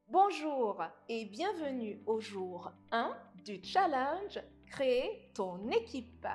Bonjour et bienvenue au jour 1 du challenge Créer ton équipe.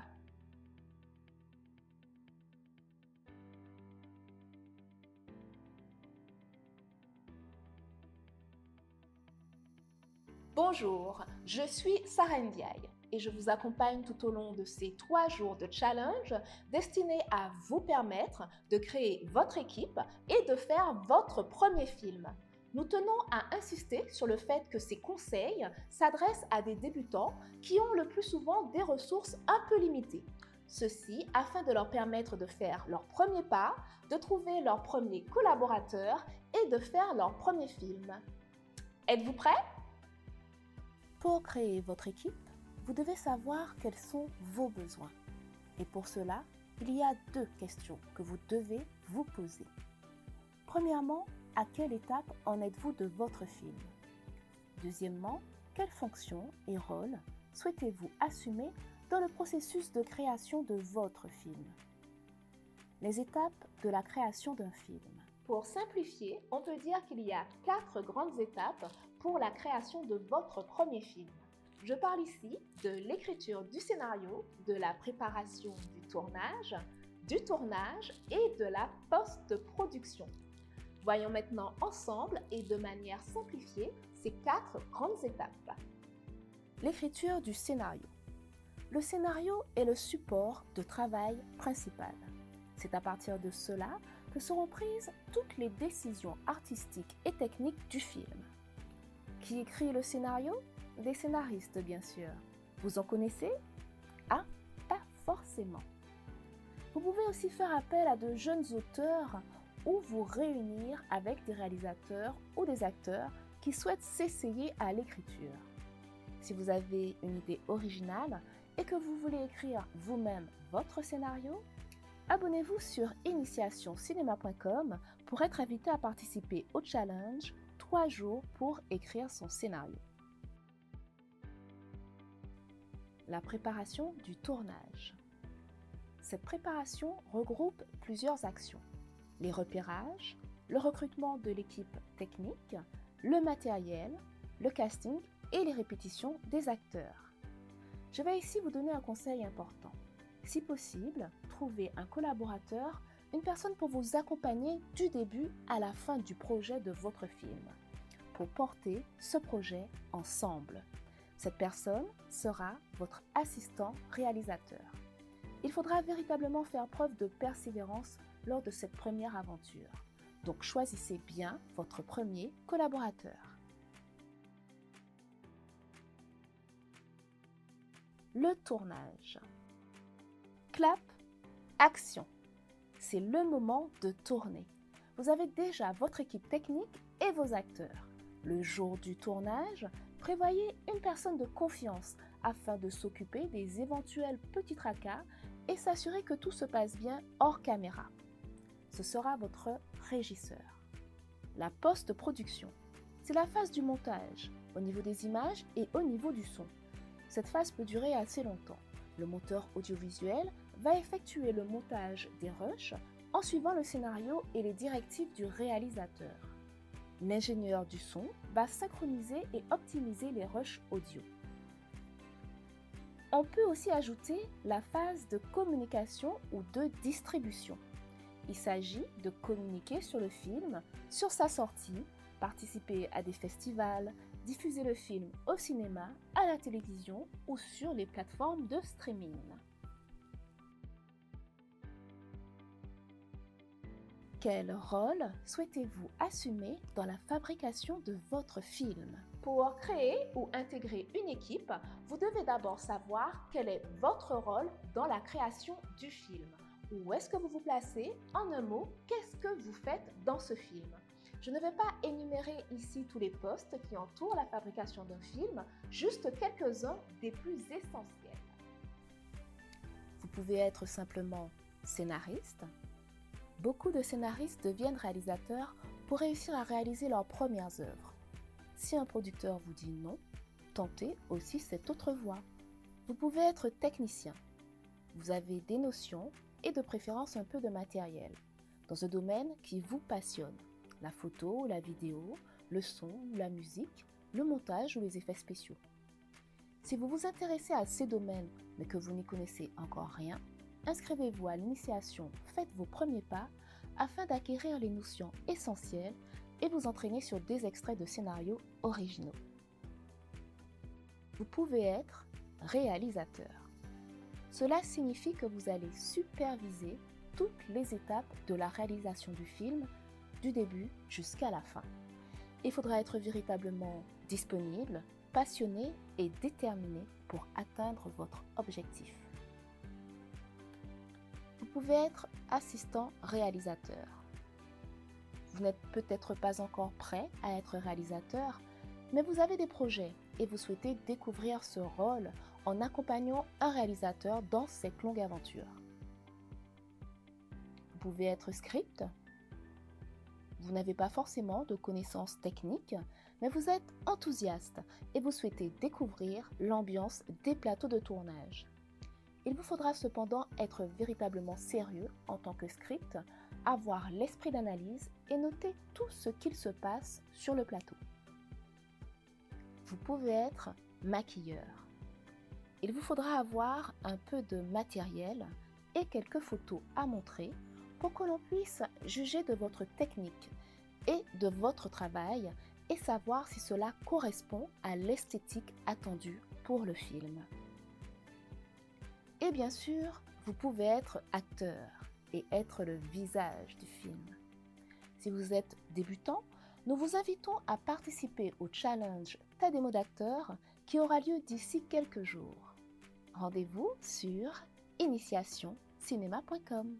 Bonjour, je suis Sarah Ndiaye et je vous accompagne tout au long de ces 3 jours de challenge destinés à vous permettre de créer votre équipe et de faire votre premier film. Nous tenons à insister sur le fait que ces conseils s'adressent à des débutants qui ont le plus souvent des ressources un peu limitées. Ceci afin de leur permettre de faire leur premier pas, de trouver leur premier collaborateur et de faire leur premier film. Êtes-vous prêts? Pour créer votre équipe, vous devez savoir quels sont vos besoins. Et pour cela, il y a 2 questions que vous devez vous poser. Premièrement, à quelle étape en êtes-vous de votre film? Deuxièmement, quelles fonctions et rôles souhaitez-vous assumer dans le processus de création de votre film? Les étapes de la création d'un film. Pour simplifier, on peut dire qu'il y a 4 grandes étapes pour la création de votre premier film. Je parle ici de l'écriture du scénario, de la préparation du tournage et de la post-production. Voyons maintenant ensemble et de manière simplifiée ces 4 grandes étapes. L'écriture du scénario. Le scénario est le support de travail principal. C'est à partir de cela que seront prises toutes les décisions artistiques et techniques du film. Qui écrit le scénario? Des scénaristes, bien sûr. Vous en connaissez? Ah, pas forcément. Vous pouvez aussi faire appel à de jeunes auteurs ou vous réunir avec des réalisateurs ou des acteurs qui souhaitent s'essayer à l'écriture. Si vous avez une idée originale et que vous voulez écrire vous-même votre scénario, abonnez-vous sur initiationcinema.com pour être invité à participer au challenge 3 jours pour écrire son scénario. La préparation du tournage. Cette préparation regroupe plusieurs actions. Les repérages, le recrutement de l'équipe technique, le matériel, le casting et les répétitions des acteurs. Je vais ici vous donner un conseil important. Si possible, trouvez un collaborateur, une personne pour vous accompagner du début à la fin du projet de votre film, pour porter ce projet ensemble. Cette personne sera votre assistant réalisateur. Il faudra véritablement faire preuve de persévérance lors de cette première aventure. Donc choisissez bien votre premier collaborateur. Le tournage. Clap, action. C'est le moment de tourner. Vous avez déjà votre équipe technique et vos acteurs. Le jour du tournage, prévoyez une personne de confiance afin de s'occuper des éventuels petits tracas et s'assurer que tout se passe bien hors caméra. Ce sera votre régisseur. La post-production. C'est la phase du montage, au niveau des images et au niveau du son. Cette phase peut durer assez longtemps. Le monteur audiovisuel va effectuer le montage des rushs en suivant le scénario et les directives du réalisateur. L'ingénieur du son va synchroniser et optimiser les rushs audio. On peut aussi ajouter la phase de communication ou de distribution. Il s'agit de communiquer sur le film, sur sa sortie, participer à des festivals, diffuser le film au cinéma, à la télévision ou sur les plateformes de streaming. Quel rôle souhaitez-vous assumer dans la fabrication de votre film? Pour créer ou intégrer une équipe, vous devez d'abord savoir quel est votre rôle dans la création du film. Où est-ce que vous vous placez? En un mot, qu'est-ce que vous faites dans ce film? Je ne vais pas énumérer ici tous les postes qui entourent la fabrication d'un film, juste quelques-uns des plus essentiels. Vous pouvez être simplement scénariste. Beaucoup de scénaristes deviennent réalisateurs pour réussir à réaliser leurs premières œuvres. Si un producteur vous dit non, tentez aussi cette autre voie. Vous pouvez être technicien. Vous avez des notions et de préférence un peu de matériel dans un domaine qui vous passionne. La photo, la vidéo, le son, la musique, le montage ou les effets spéciaux. Si vous vous intéressez à ces domaines mais que vous n'y connaissez encore rien, inscrivez-vous à l'initiation Faites vos premiers pas afin d'acquérir les notions essentielles et vous entraîner sur des extraits de scénarios originaux. Vous pouvez être réalisateur. Cela signifie que vous allez superviser toutes les étapes de la réalisation du film, du début jusqu'à la fin. Il faudra être véritablement disponible, passionné et déterminé pour atteindre votre objectif. Vous pouvez être assistant réalisateur. Vous n'êtes peut-être pas encore prêt à être réalisateur, mais vous avez des projets et vous souhaitez découvrir ce rôle en accompagnant un réalisateur dans cette longue aventure. Vous pouvez être script. Vous n'avez pas forcément de connaissances techniques, mais vous êtes enthousiaste et vous souhaitez découvrir l'ambiance des plateaux de tournage. Il vous faudra cependant être véritablement sérieux en tant que script, avoir l'esprit d'analyse et noter tout ce qu'il se passe sur le plateau. Vous pouvez être maquilleur. Il vous faudra avoir un peu de matériel et quelques photos à montrer pour que l'on puisse juger de votre technique et de votre travail et savoir si cela correspond à l'esthétique attendue pour le film. Et bien sûr, vous pouvez être acteur et être le visage du film. Si vous êtes débutant, nous vous invitons à participer au challenge Ta démo d'acteur qui aura lieu d'ici quelques jours. Rendez-vous sur initiationcinema.com.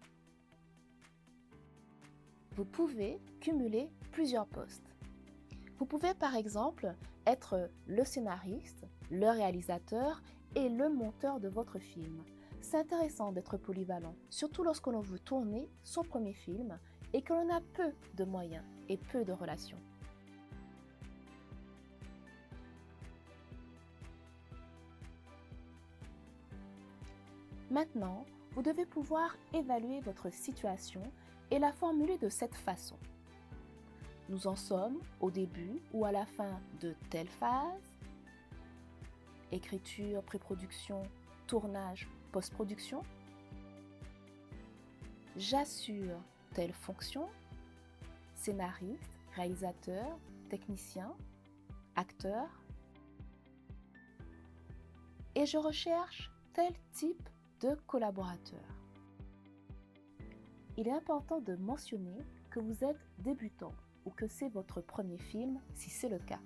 Vous pouvez cumuler plusieurs postes. Vous pouvez par exemple être le scénariste, le réalisateur et le monteur de votre film. C'est intéressant d'être polyvalent, surtout lorsque l'on veut tourner son premier film et que l'on a peu de moyens et peu de relations. Maintenant, vous devez pouvoir évaluer votre situation et la formuler de cette façon. Nous en sommes au début ou à la fin de telle phase. Écriture, pré-production, tournage, post-production. J'assure telle fonction. Scénariste, réalisateur, technicien, acteur. Et je recherche tel type de collaborateur. Il est important de mentionner que vous êtes débutant ou que c'est votre premier film si c'est le cas.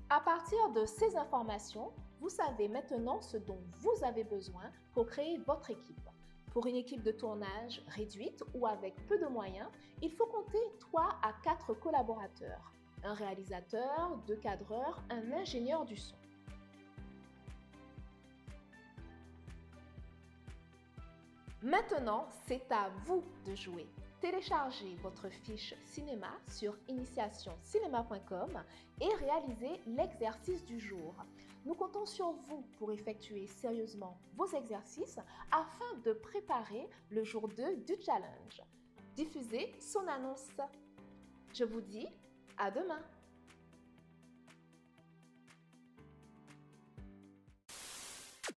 À partir de ces informations, vous savez maintenant ce dont vous avez besoin pour créer votre équipe. Pour une équipe de tournage réduite ou avec peu de moyens, il faut compter 3 à 4 collaborateurs, un réalisateur, 2 cadreurs, un ingénieur du son. Maintenant, c'est à vous de jouer. Téléchargez votre fiche cinéma sur initiationcinema.com et réalisez l'exercice du jour. Nous comptons sur vous pour effectuer sérieusement vos exercices afin de préparer le jour 2 du challenge. Diffusez son annonce. Je vous dis à demain.